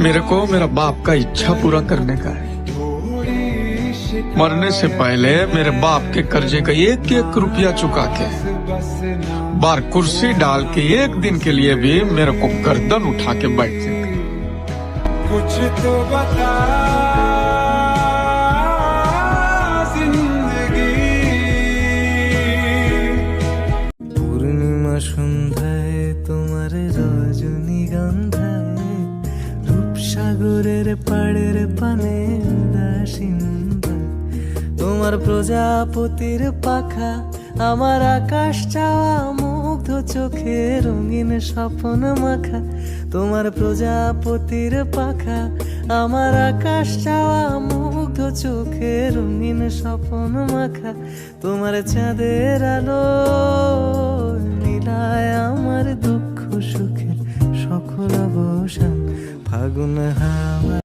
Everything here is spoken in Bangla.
मेरे को मेरा बाप का इच्छा पूरा करने का है। मरने से पहले मेरे बाप के कर्जे का एक एक रुपया चुका के बार कुर्सी डाल के एक दिन के लिए भी मेरे को गर्दन उठा के बैठ देगा। कुछ तो बता जिंदगी। পূর্ণিমা সন্ধ্যায় তোমার রজনীগন্ধায় রূপসাগরের পাড়ের পানে দাসিন্দা তোমার প্রজাপতির পাখা আমার আকাশ চাওয়া মুগ্ধ চোখে রঙিন স্বপ্ন মাখা তোমার প্রজাপতির পাখা আমার আকাশ চাওয়া মুগ্ধ চোখে রঙিন স্বপ্ন মাখা তোমার চাঁদের আলো মিলায় আমার দুঃখ সুখের সকল অবসান ফাগুন হাওয়া।